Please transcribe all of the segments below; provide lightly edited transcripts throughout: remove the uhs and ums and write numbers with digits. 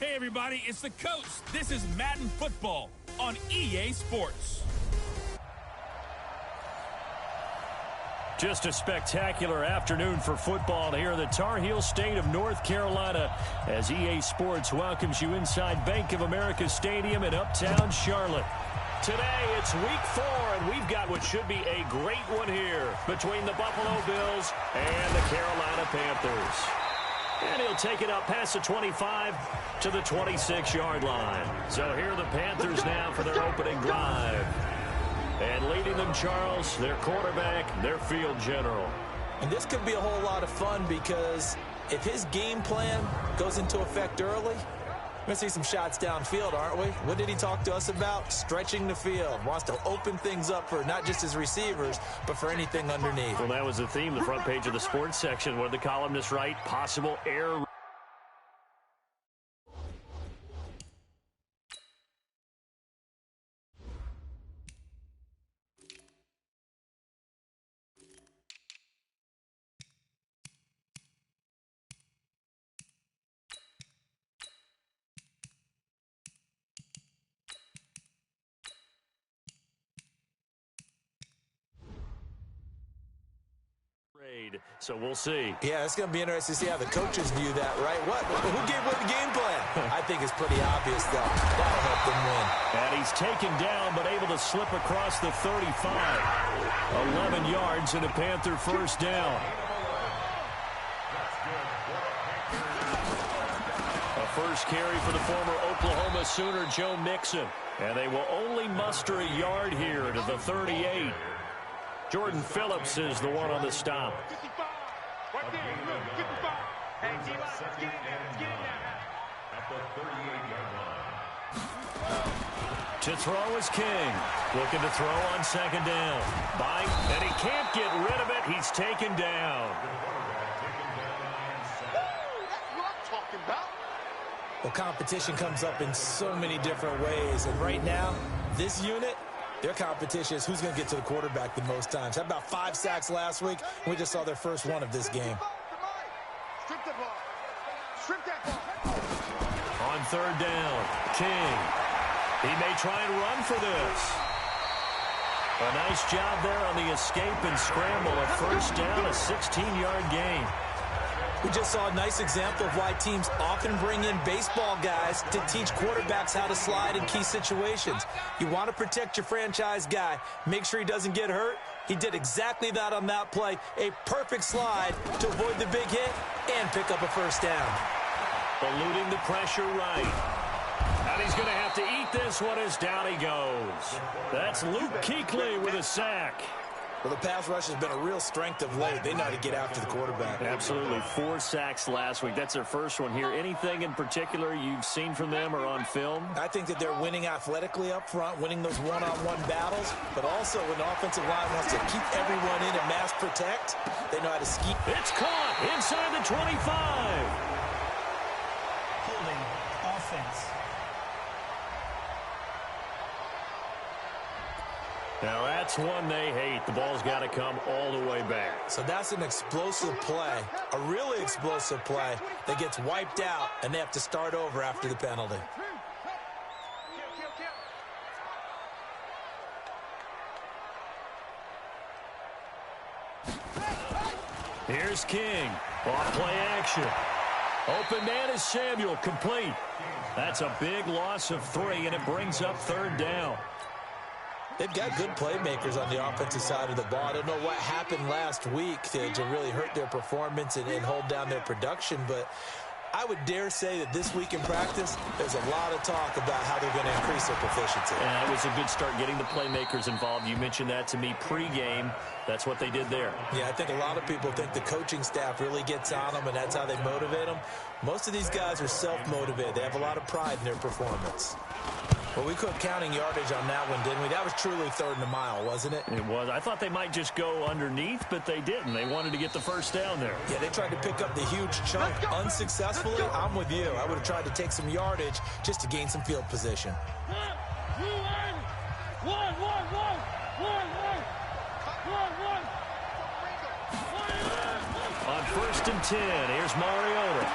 Hey everybody, it's the coach. This is Madden Football on EA Sports. Just a spectacular afternoon for football here in the Tar Heel state of North Carolina as EA Sports welcomes you inside Bank of America Stadium in Uptown Charlotte. Today, it's week 4, and we've got what should be a great one here between the Buffalo Bills and the Carolina Panthers. And he'll take it up past the 25 to the 26-yard line. So here are the Panthers now for their opening drive. And leading them, Charles, their quarterback, their field general. And this could be a whole lot of fun because if his game plan goes into effect early, we're going to see some shots downfield, aren't we? What did he talk to us about? Stretching the field. Wants to open things up for not just his receivers, but for anything underneath. Well, that was the theme, the front page of the sports section. What did the columnists write? Possible error. So we'll see. Yeah, it's going to be interesting to see how the coaches view that, right? Who gave away the game plan? I think it's pretty obvious, though. That'll help them win. And he's taken down, but able to slip across the 35. 11 yards and a Panther first down. A first carry for the former Oklahoma Sooner, Joe Mixon. And they will only muster a yard here to the 38. Jordan Phillips is the one on the stop. To throw is King. Looking to throw on second down. Bite, and he can't get rid of it. He's taken down. Well, competition comes up in so many different ways. And right now, this unit, their competition is who's going to get to the quarterback the most times. Had about 5 sacks last week, and we just saw their first one of this game. On third down, King. He may try and run for this. A nice job there on the escape and scramble. A first down, a 16-yard gain. We just saw a nice example of why teams often bring in baseball guys to teach quarterbacks how to slide in key situations. You want to protect your franchise guy. Make sure he doesn't get hurt. He did exactly that on that play. A perfect slide to avoid the big hit and pick up a first down. Eluding the pressure right. And he's going to have to eat this one as down he goes. That's Luke Kuechly with a sack. Well, the pass rush has been a real strength of late. They know how to get after the quarterback. Absolutely. 4 sacks last week. That's their first one here. Anything in particular you've seen from them or on film? I think that they're winning athletically up front, winning those one-on-one battles, but also when the offensive line wants to keep everyone in and mass protect, they know how to ski. It's caught inside the 25. Holding offense. Now that's one they hate. The ball's got to come all the way back. So that's an explosive play, a really explosive play that gets wiped out, and they have to start over after the penalty. Here's King. Off play action. Open man is Samuel, complete. That's a big loss of 3, and it brings up third down. They've got good playmakers on the offensive side of the ball. I don't know what happened last week to really hurt their performance and hold down their production, but I would dare say that this week in practice, there's a lot of talk about how they're going to increase their proficiency. And that was a good start getting the playmakers involved. You mentioned that to me pregame. That's what they did there. Yeah, I think a lot of people think the coaching staff really gets on them, and that's how they motivate them. Most of these guys are self-motivated. They have a lot of pride in their performance. Well, we quit counting yardage on that one, didn't we? That was truly 3rd and a mile, wasn't it? It was. I thought they might just go underneath, but they didn't. They wanted to get the first down there. Yeah, they tried to pick up the huge chunk unsuccessfully. I'm with you. I would have tried to take some yardage just to gain some field position. On 1st and 10, here's Mariota.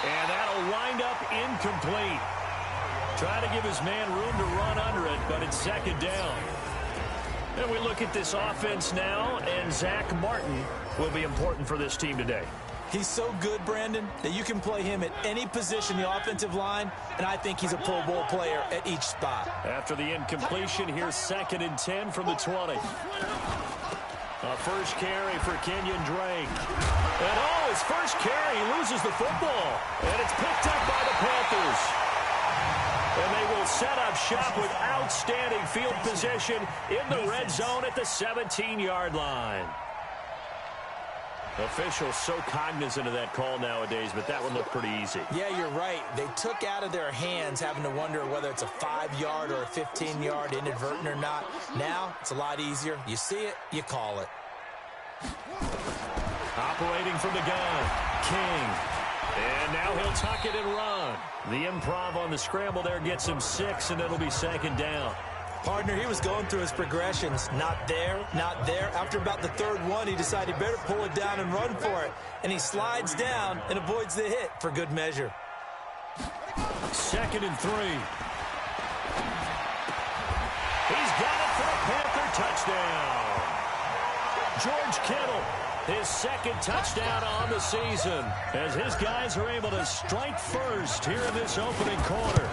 And that'll wind up up, incomplete. Trying to give his man room to run under it, but it's second down. And we look at this offense now, and Zach Martin will be important for this team today. He's so good, Brandon, that you can play him at any position in the offensive line, and I think he's a Pro Bowl player at each spot. After the incompletion, here's 2nd and 10 from the 20. A first carry for Kenyon Drake. And his first carry, he loses the football. And it's picked up by the Panthers. And they will set up shop with outstanding field position in the red zone at the 17-yard line. Officials so cognizant of that call nowadays, but that one looked pretty easy. Yeah, you're right. They took out of their hands having to wonder whether it's a 5-yard or a 15-yard inadvertent or not. Now, it's a lot easier. You see it, you call it. Operating from the gun, King. And now he'll tuck it and run. The improv on the scramble there gets him 6, and it'll be 2nd down. Partner, he was going through his progressions. Not there, not there. After about the 3rd one, he decided he better pull it down and run for it. And he slides down and avoids the hit for good measure. 2nd and 3. He's got it for a Panther touchdown. George Kittle, his 2nd touchdown on the season, as his guys are able to strike first here in this opening quarter.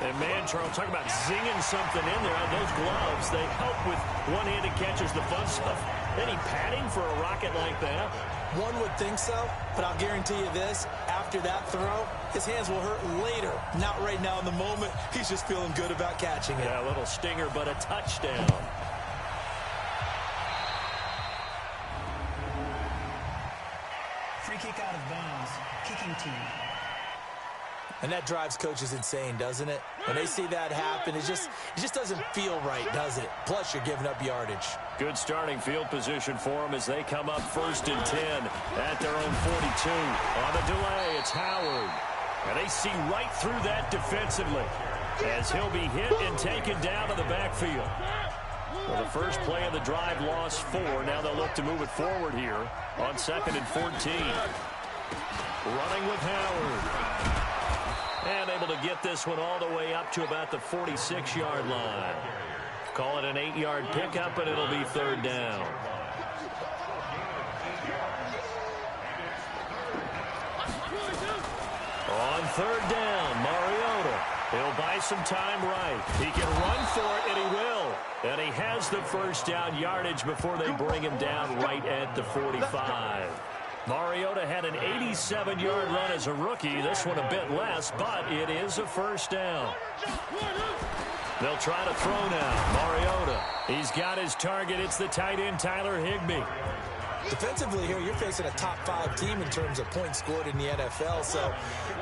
And man, Charles, talk about zinging something in there on those gloves. They help with one-handed catches, the fun stuff. Any padding for a rocket like that? One would think so, but I'll guarantee you this. After that throw, his hands will hurt later. Not right now in the moment. He's just feeling good about catching it. Yeah, a little stinger, but a touchdown. Free kick out of bounds. Kicking team. And that drives coaches insane, doesn't it? When they see that happen, it just doesn't feel right, does it? Plus, you're giving up yardage. Good starting field position for them as they come up 1st and 10 at their own 42. On the delay, it's Howard. And they see right through that defensively as he'll be hit and taken down to the backfield. Well, the first play of the drive lost 4. Now they'll look to move it forward here on 2nd and 14. Running with Howard. And able to get this one all the way up to about the 46-yard line. Call it an 8-yard pickup, and it'll be 3rd down. On 3rd down, Mariota. He'll buy some time right. He can run for it, and he will. And he has the first down yardage before they bring him down right at the 45. Mariota had an 87-yard run as a rookie. This one a bit less, but it is a first down. They'll try to throw now. Mariota, he's got his target. It's the tight end, Tyler Higbee. Defensively here, you're facing a top 5 team in terms of points scored in the NFL. So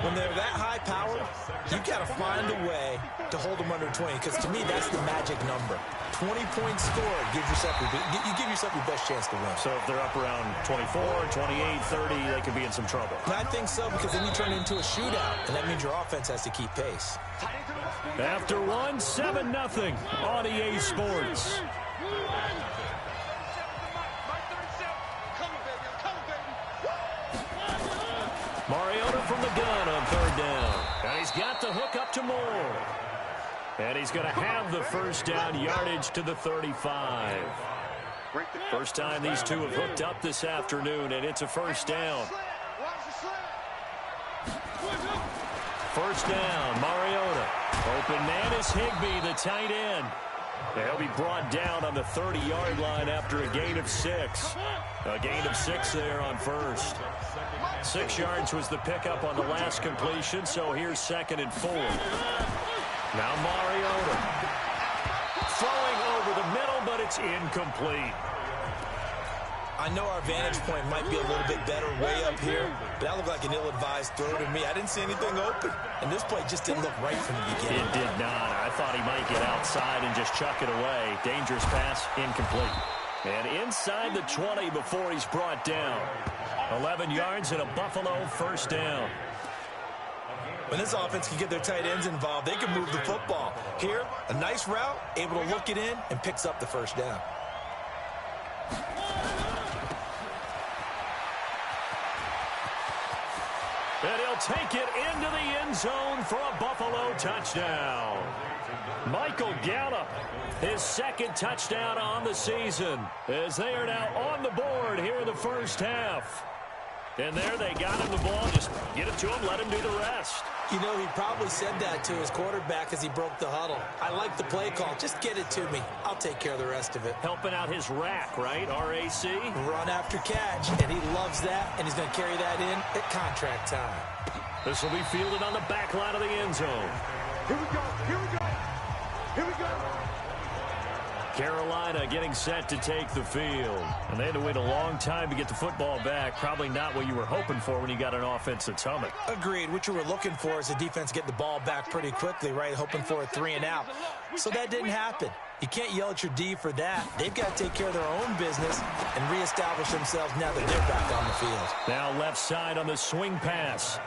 when they're that high powered, you've got to find a way to hold them under 20. Because to me, that's the magic number. 20 points scored, you give yourself your best chance to win. So if they're up around 24, 28, 30, they could be in some trouble. And I think so, because then you turn it into a shootout, and that means your offense has to keep pace. After 7-0 on EA Sports. Mariota from the gun on 3rd down. And he's got the hook up to Moore. And he's going to have the first down yardage to the 35. First time these two have hooked up this afternoon, and it's a first down. First down, Mariota. Open man is Higbee, the tight end. And he'll be brought down on the 30-yard line after a gain of 6. A gain of 6 there on first. 6 yards was the pickup on the last completion, so here's 2nd and 4. Now Mariota. Throwing over the middle, but it's incomplete. I know our vantage point might be a little bit better way up here, but that looked like an ill-advised throw to me. I didn't see anything open, and this play just didn't look right from the beginning. It did not. I thought he might get outside and just chuck it away. Dangerous pass, incomplete. And inside the 20 before he's brought down. 11 yards and a Buffalo first down. When this offense can get their tight ends involved, they can move the football. Here, a nice route, able to look it in, and picks up the first down. And he'll take it into the end zone for a Buffalo touchdown. Michael Gallup, his second touchdown on the season, as they are now on the board here in the first half. And there they got him the ball. Just get it to him, let him do the rest. You know, he probably said that to his quarterback as he broke the huddle. I like the play call. Just get it to me. I'll take care of the rest of it. Helping out his rack, right? R-A-C? Run after catch. And he loves that, and he's going to carry that in at contract time. This will be fielded on the back line of the end zone. Here we go. Here we go. Here we go. Carolina getting set to take the field. And they had to wait a long time to get the football back. Probably not what you were hoping for when you got an offense that's humming. Agreed. What you were looking for is the defense get the ball back pretty quickly, right? Hoping for a 3-and-out. So that didn't happen. You can't yell at your D for that. They've got to take care of their own business and reestablish themselves now that they're back on the field. Now left side on the swing pass.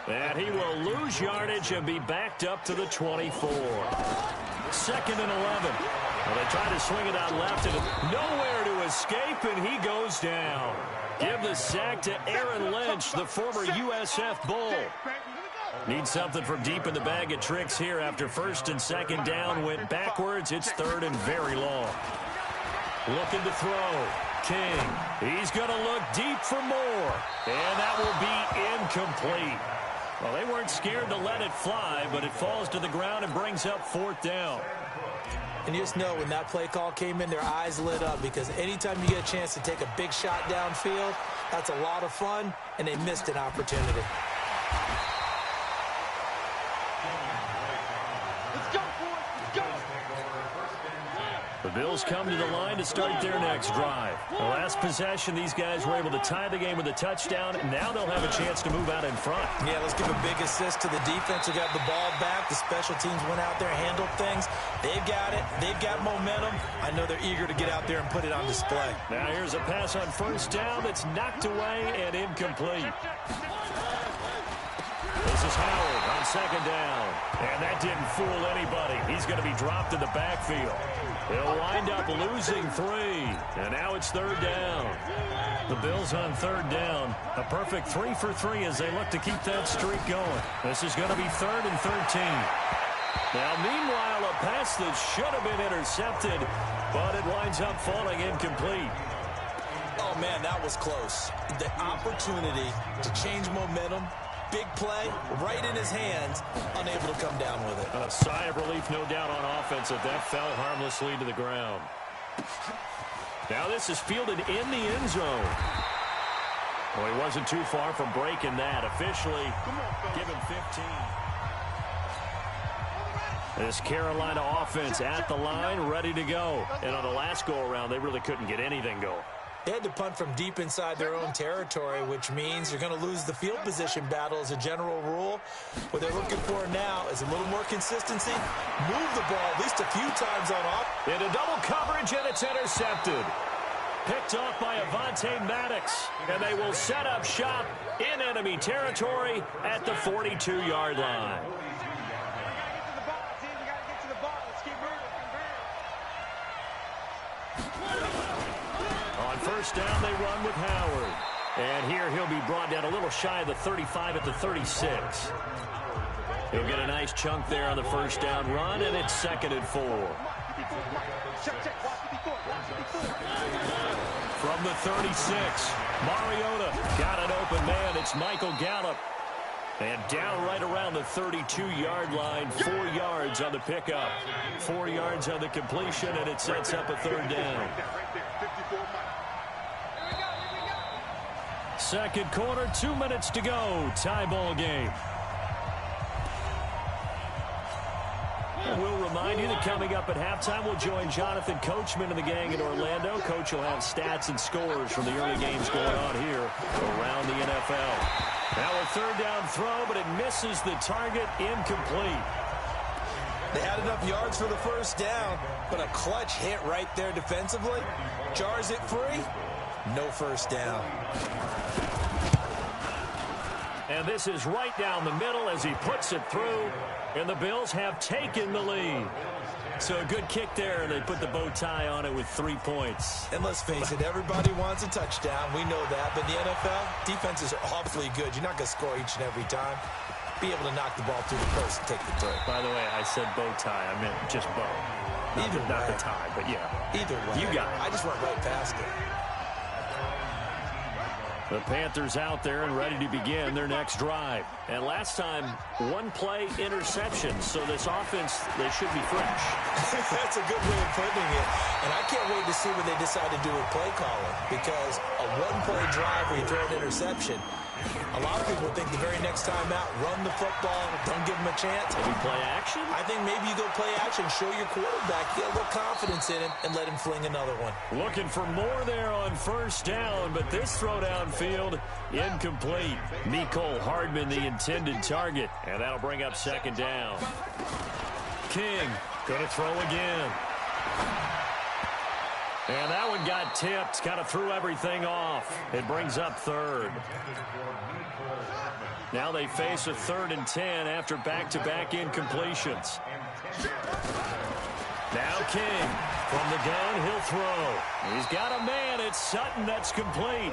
And he will lose yardage and be backed up to the 24. 2nd and 11. Well, they try to swing it out left, and nowhere to escape, and he goes down. Give the sack to Aaron Lynch, the former USF Bull. Need something from deep in the bag of tricks here after 1st and 2nd down. Went backwards. It's 3rd and very long. Looking to throw. King. He's going to look deep for more. And that will be incomplete. Well, they weren't scared to let it fly, but it falls to the ground and brings up 4th down. And you just know when that play call came in, their eyes lit up, because anytime you get a chance to take a big shot downfield, that's a lot of fun, and they missed an opportunity. Let's go, boys. Let's go. The Bills come to the line to start their next drive. The last possession, these guys were able to tie the game with a touchdown. Now they'll have a chance to move out in front. Yeah, let's give a big assist to the defense who got the ball back. The special teams went out there and handled things. They've got it. They've got momentum. I know they're eager to get out there and put it on display. Now here's a pass on 1st down that's knocked away and incomplete. This is Howard on 2nd down. And that didn't fool anybody. He's going to be dropped in the backfield. He'll wind up losing 3. And now it's 3rd down. The Bills on 3rd down. A perfect 3 for 3 as they look to keep that streak going. This is going to be 3rd and 13. Now, meanwhile, a pass that should have been intercepted, but it winds up falling incomplete. Oh, man, that was close. The opportunity to change momentum, big play, right in his hands, unable to come down with it. A sigh of relief, no doubt, on offense that fell harmlessly to the ground. Now this is fielded in the end zone. Well, he wasn't too far from breaking that. Officially given 15. This Carolina offense at the line, ready to go. And on the last go-around, they really couldn't get anything going. They had to punt from deep inside their own territory, which means you're going to lose the field position battle as a general rule. What they're looking for now is a little more consistency. Move the ball at least a few times on off. Into double coverage, and it's intercepted. Picked off by Avonte Maddox, and they will set up shop in enemy territory at the 42-yard line. On 1st down, they run with Howard. And here he'll be brought down a little shy of the 35 at the 36. He'll get a nice chunk there on the 1st down run, and it's 2nd and 4. From the 36, Mariota got an open man. It's Michael Gallup. And down right around the 32-yard line, 4 yards on the pickup. 4 yards on the completion, and it sets up a 3rd down. 2nd quarter, 2 minutes to go. Tie ball game. And we'll remind you that coming up at halftime, we'll join Jonathan Coachman and the gang in Orlando. Coach will have stats and scores from the early games going on here around the NFL. Now a 3rd down throw, but it misses the target, incomplete. They had enough yards for the 1st down, but a clutch hit right there defensively. Jars it free. No 1st down. And this is right down the middle as he puts it through, and the Bills have taken the lead. So a good kick there, and they put the bow tie on it with 3 points. And let's face it, everybody wants a touchdown. We know that. But in the NFL, defenses are awfully good. You're not going to score each and every time. Be able to knock the ball through the post and take the throw. By the way, I said bow tie. I meant just bow. Not the tie, but yeah. Either way. You got it. I just went right past it. The Panthers out there and ready to begin their next drive. And last time, one-play interception. So this offense, they should be fresh. That's a good way of putting it. And I can't wait to see what they decide to do with play calling. Because a one-play drive where you throw an interception, a lot of people think the very next time out, run the football, don't give them a chance. Maybe play action? I think maybe you go play action, show your quarterback, get a little confidence in him, and let him fling another one. Looking for more there on first down, but this throw downfield, incomplete. Mecole Hardman, the intended target, and that'll bring up second down. King going to throw again. And that one got tipped, kind of threw everything off. It brings up third. Now they face a 3rd and 10 after back-to-back incompletions. Now King from the gun, he'll throw. He's got a man. It's Sutton. That's complete.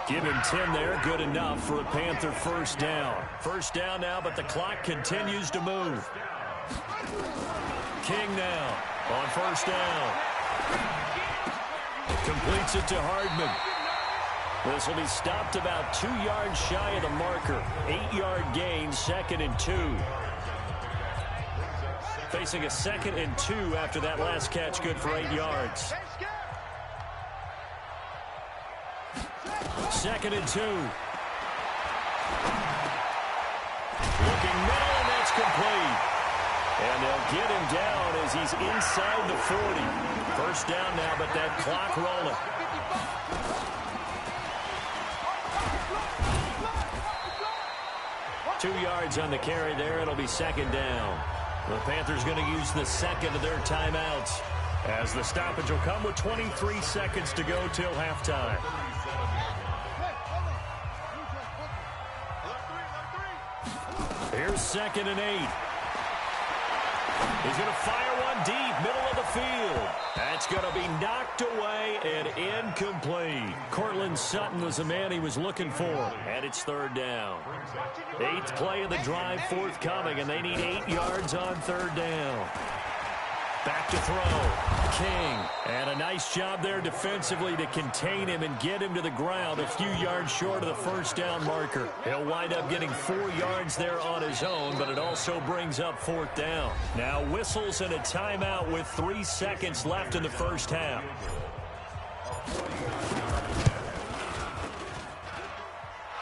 Give him 10 there. Good enough for a Panther first down. First down now, but the clock continues to move. King now on first down. Completes it to Hardman. This will be stopped about 2 yards shy of the marker. 8-yard gain, 2nd and 2. Facing a 2nd and 2 after that last catch, good for 8 yards. 2nd and 2. Looking middle, and that's complete. And they'll get him down as he's inside the 40. First down now, but that clock rolling. Two yards on the carry there. It'll be second down. The Panthers going to use the second of their timeouts as the stoppage will come with 23 seconds to go till halftime. Here's 2nd and 8. He's going to fire one deep, middle of the field. That's going to be knocked away and incomplete. Cortland Sutton was the man he was looking for, and it's 3rd down. 8th play of the drive forthcoming, and they need 8 yards on 3rd down. Back to throw. King. And a nice job there defensively to contain him and get him to the ground a few yards short of the first down marker. He'll wind up getting 4 yards there on his own, but it also brings up 4th down. Now whistles and a timeout with 3 seconds left in the first half.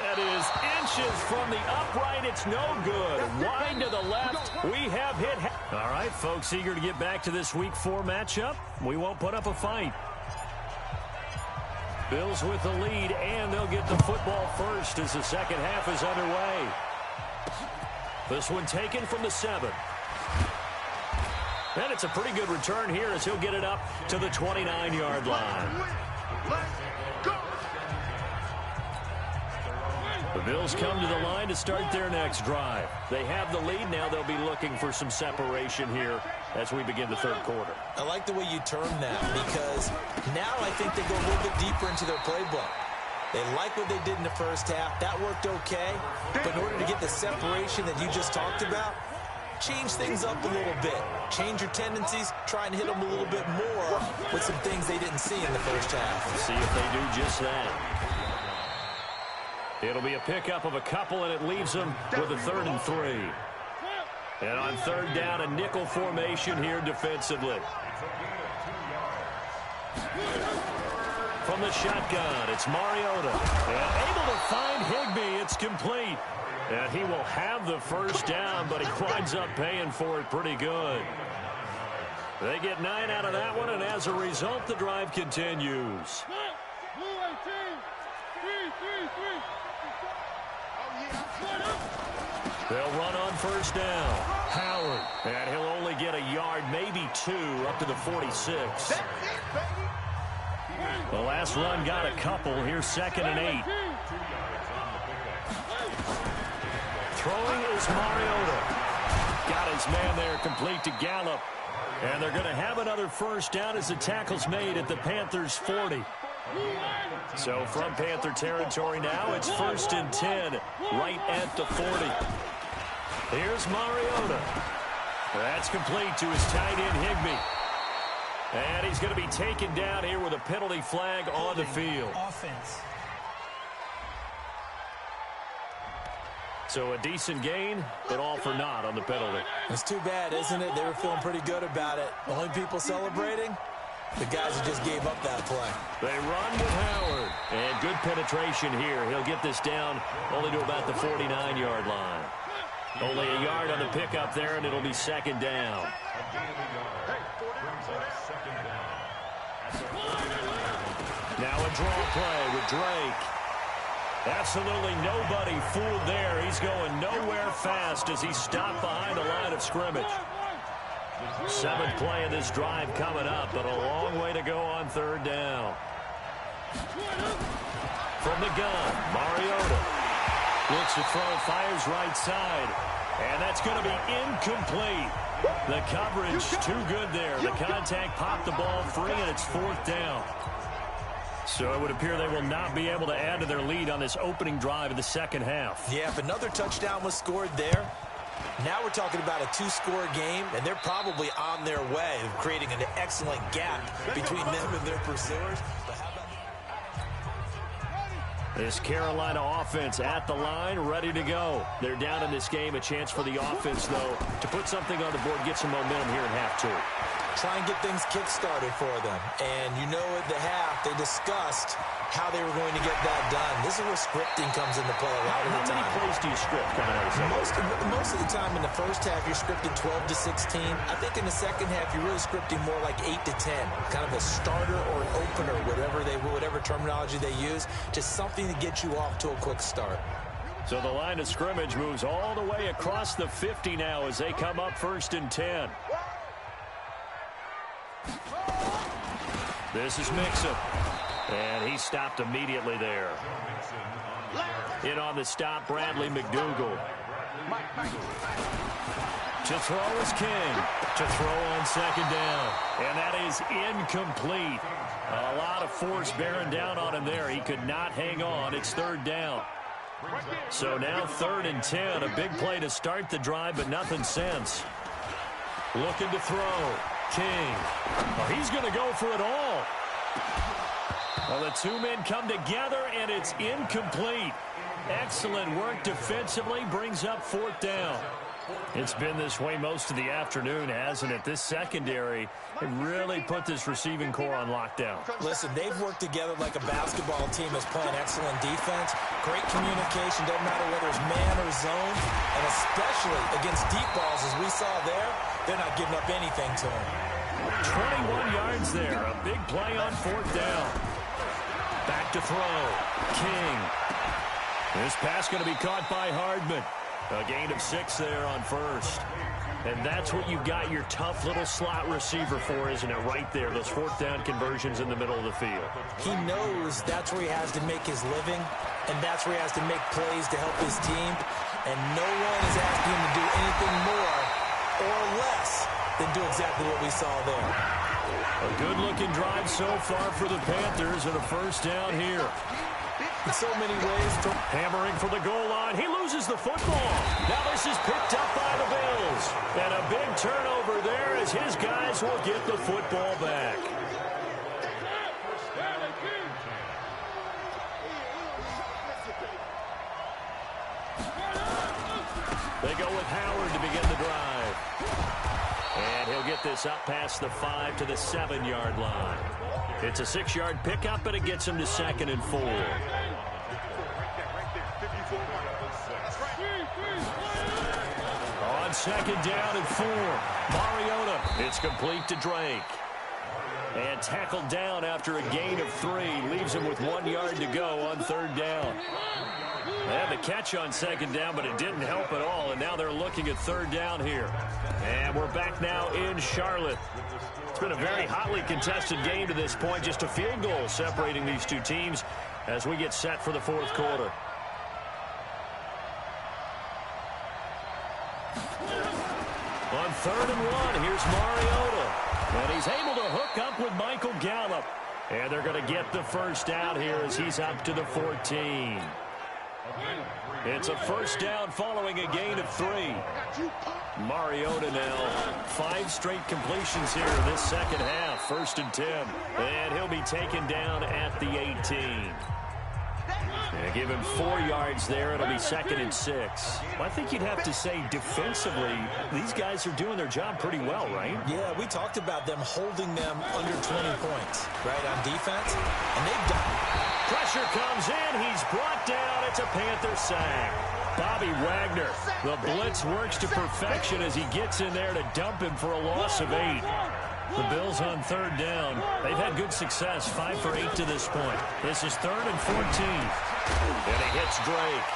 That is inches from the upright. It's no good. Wide to the left. We have hit. All right, folks, eager to get back to this Week 4 matchup. We won't put up a fight. Bills with the lead, and they'll get the football first as the second half is underway. This one taken from the 7. And it's a pretty good return here as he'll get it up to the 29-yard line. The Bills come to the line to start their next drive. They have the lead. Now they'll be looking for some separation here as we begin the 3rd quarter. I like the way you term that because now I think they go a little bit deeper into their playbook. They like what they did in the first half. That worked okay. But in order to get the separation that you just talked about, change things up a little bit. Change your tendencies. Try and hit them a little bit more with some things they didn't see in the first half. See if they do just that. It'll be a pickup of a couple, and it leaves them with a 3rd and 3. And on 3rd down, a nickel formation here defensively. From the shotgun, it's Mariota. And able to find Higbee. It's complete. And he will have the first down, but he winds up paying for it pretty good. They get 9 out of that one, and as a result, the drive continues. They'll run on first down. Howard. And he'll only get a yard, maybe 2, up to the 46. The last run got a couple. Here's 2nd and 8. Throwing is Mariota. Got his man there complete to Gallup. And they're going to have another first down as the tackle's made at the Panthers' 40. So from Panther territory now, it's 1st and 10 right at the 40. Here's Mariota. That's complete to his tight end, Higbee. And he's going to be taken down here with a penalty flag on the field. Offense. So a decent gain, but all for naught on the penalty. It's too bad, isn't it? They were feeling pretty good about it. Only people celebrating, the guys who just gave up that play. They run with Howard. And good penetration here. He'll get this down only to about the 49-yard line. Only a yard on the pickup there, and it'll be 2nd down. Now a draw play with Drake. Absolutely nobody fooled there. He's going nowhere fast as he's stopped behind the line of scrimmage. 7th play of this drive coming up, but a long way to go on 3rd down. From the gun, Mariota looks to throw, fires right side, and that's going to be incomplete. The coverage too good there. The contact popped the ball free, and it's 4th down. So it would appear they will not be able to add to their lead on this opening drive of the 2nd half. Yeah, if another touchdown was scored there, now we're talking about a 2-score game, and they're probably on their way of creating an excellent gap between them and their pursuers. But how about this Carolina offense at the line, ready to go. They're down in this game. A chance for the offense, though, to put something on the board, get some momentum here in half 2. Try and get things kick-started for them. And you know at the half, they discussed how they were going to get that done. This is where scripting comes into play a lot of the time. How many plays do you script coming out of the Most of the time in the first half, you're scripting 12 to 16. I think in the second half, you're really scripting more like 8 to 10. Kind of a starter or an opener, whatever terminology they use. Just something to get you off to a quick start. So the line of scrimmage moves all the way across the 50 now as they come up 1st and 10. This is Mixon. And he stopped immediately there. In on the stop, Bradley McDougald. To throw is King. To throw on 2nd down. And that is incomplete. A lot of force bearing down on him there. He could not hang on. It's 3rd down. So now 3rd and 10. A big play to start the drive, but nothing since. Looking to throw. King. Well, he's going to go for it all. Well, the two men come together, and it's incomplete. Excellent work defensively, brings up 4th down. It's been this way most of the afternoon, hasn't it? This secondary really put this receiving core on lockdown. Listen, they've worked together like a basketball team that's playing excellent defense. Great communication, doesn't matter whether it's man or zone. And especially against deep balls, as we saw there, they're not giving up anything to them. 21 yards there. A big play on 4th down. Back to throw. King. This pass going to be caught by Hardman. A gain of 6 there on 1st. And that's what you've got your tough little slot receiver for, isn't it? Right there, those 4th down conversions in the middle of the field. He knows that's where he has to make his living, and that's where he has to make plays to help his team. And no one is asking him to do anything more or less than do exactly what we saw there. A good-looking drive so far for the Panthers, and a 1st down here. In so many ways. Hammering for the goal line. He loses the football. Now this is picked up by the Bills. And a big turnover there as his guys will get the football back. They go with Howard to begin the drive. And he'll get this up past the 5 to the 7-yard line. It's a 6-yard pickup, but it gets him to 2nd and 4. On 2nd down and 4, Mariota. It's complete to Drake. And tackled down after a gain of 3. Leaves him with 1 yard to go on 3rd down. They had the catch on 2nd down, but it didn't help at all. And now they're looking at 3rd down here. And we're back now in Charlotte. It's been a very hotly contested game to this point. Just a field goal separating these two teams as we get set for the 4th quarter. On 3rd and 1, here's Mariota. And he's able to hook up with Michael Gallup. And they're going to get the first down here as he's up to the 14. It's a first down following a gain of 3. Mariota now 5 straight completions here in this second half. 1st and 10. And he'll be taken down at the 18. And give him 4 yards there. It'll be 2nd and 6. I think you'd have to say defensively, these guys are doing their job pretty well, right? Yeah, we talked about them holding them under 20 points, right, on defense, and they've done it. Pressure comes in. He's brought down. It's a Panther sack. Bobby Wagner. The blitz works to perfection as he gets in there to dump him for a loss of 8. The Bills on 3rd down. They've had good success, 5 for 8 to this point. This is 3rd and 14. And he hits Drake.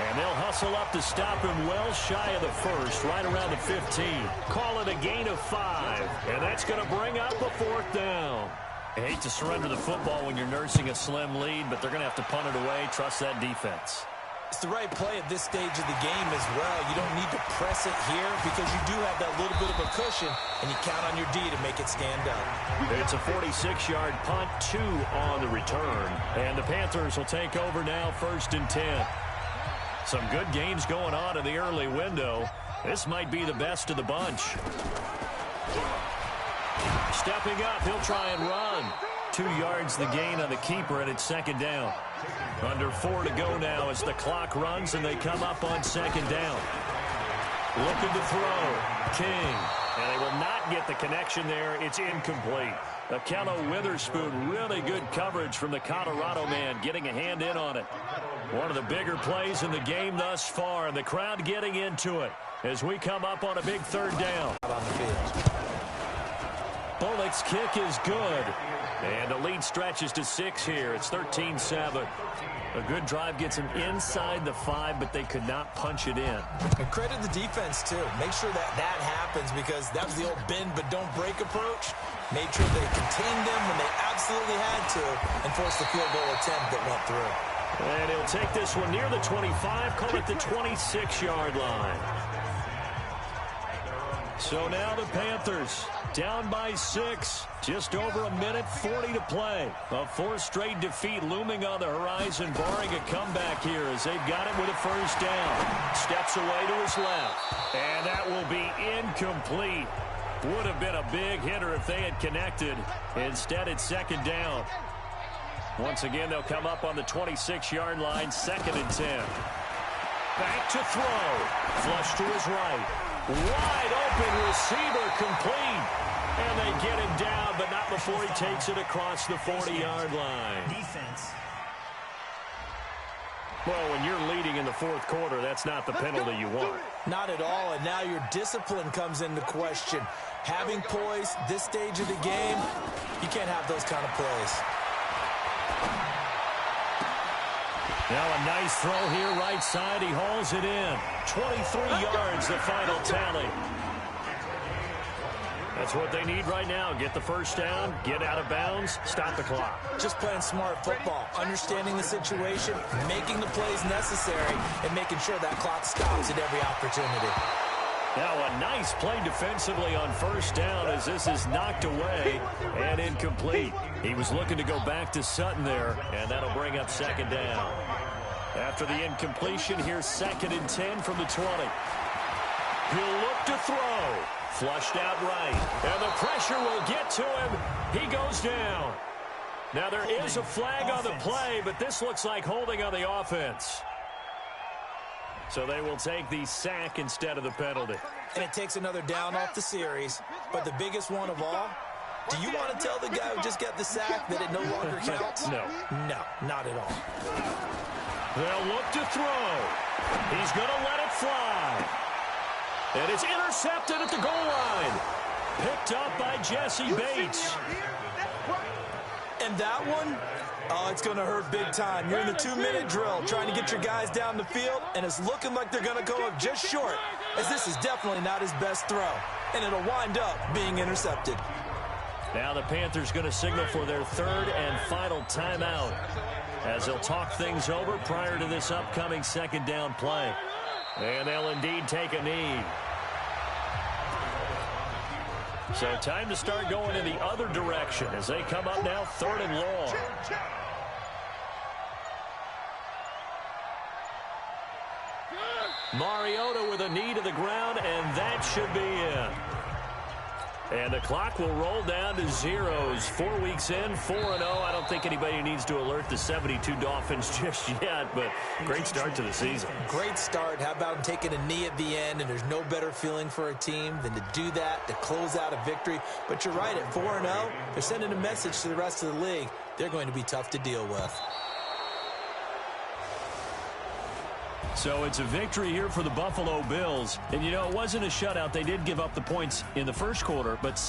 And they'll hustle up to stop him well shy of the 1st, right around the 15. Call it a gain of 5. And that's going to bring up a 4th down. I hate to surrender the football when you're nursing a slim lead, but they're going to have to punt it away. Trust that defense. It's the right play at this stage of the game as well. You don't need to press it here because you do have that little bit of a cushion, and you count on your D to make it stand up. It's a 46-yard punt, 2 on the return. And the Panthers will take over now, 1st and 10. Some good games going on in the early window. This might be the best of the bunch. Stepping up, he'll try and run. 2 yards the gain on the keeper, and it's 2nd down. Under 4 to go now as the clock runs and they come up on 2nd down. Looking to throw. King. And they will not get the connection there. It's incomplete. Akello Witherspoon, really good coverage from the Colorado man, getting a hand in on it. One of the bigger plays in the game thus far, and the crowd getting into it as we come up on a big 3rd down. On the field. Bullock's kick is good. And the lead stretches to 6 here. It's 13-7. A good drive gets them inside the 5, but they could not punch it in. And credit the defense, too. Make sure that happens because that was the old bend but don't break approach. Made sure they contained them when they absolutely had to and forced the field goal attempt that went through. And he'll take this one near the 25, call it the 26-yard line. So now the Panthers down by 6. Just over a minute 40 to play. A 4th straight defeat looming on the horizon, barring a comeback here as they've got it with a 1st down. Steps away to his left. And that will be incomplete. Would have been a big hitter if they had connected. Instead, it's 2nd down. Once again, they'll come up on the 26-yard line, 2nd and 10. Back to throw. Flush to his right. Wide open receiver complete. And they get him down, but not before he takes it across the 40-yard line. Defense. Well, when you're leading in the 4th quarter, that's not the penalty you want. Not at all, and now your discipline comes into question. Having poise this stage of the game, you can't have those kind of plays. Now a nice throw here right side. He hauls it in. 23 yards, the final tally. That's what they need right now. Get the 1st down, get out of bounds, stop the clock. Just playing smart football, understanding the situation, making the plays necessary, and making sure that clock stops at every opportunity. Now a nice play defensively on 1st down as this is knocked away and incomplete. He was looking to go back to Sutton there, and that'll bring up 2nd down. After the incompletion, here's 2nd and 10 from the 20. He'll look to throw. Flushed out right. And the pressure will get to him. He goes down. Now there is a flag on the play, but this looks like holding on the offense. So they will take the sack instead of the penalty. And it takes another down off the series. But the biggest one of all, do you want to tell the guy who just got the sack that it no longer counts? No. No, not at all. They'll look to throw. He's going to let it fly. And it's intercepted at the goal line. Picked up by Jesse Bates. And that one, oh, it's going to hurt big time. You're in the 2-minute drill trying to get your guys down the field, and it's looking like they're going to go up just short, as this is definitely not his best throw. And it'll wind up being intercepted. Now the Panthers going to signal for their 3rd and final timeout as they'll talk things over prior to this upcoming 2nd down play. And they'll indeed take a knee. So time to start going in the other direction as they come up now 3rd and long. Mariota with a knee to the ground, and that should be in. And the clock will roll down to zeros. 4 weeks in, 4-0. I don't think anybody needs to alert the 72 Dolphins just yet, but great start to the season. Great start. How about him taking a knee at the end? And there's no better feeling for a team than to do that, to close out a victory. But you're right, at 4-0, they're sending a message to the rest of the league. They're going to be tough to deal with. So it's a victory here for the Buffalo Bills. And, you know, it wasn't a shutout. They did give up the points in the first quarter, but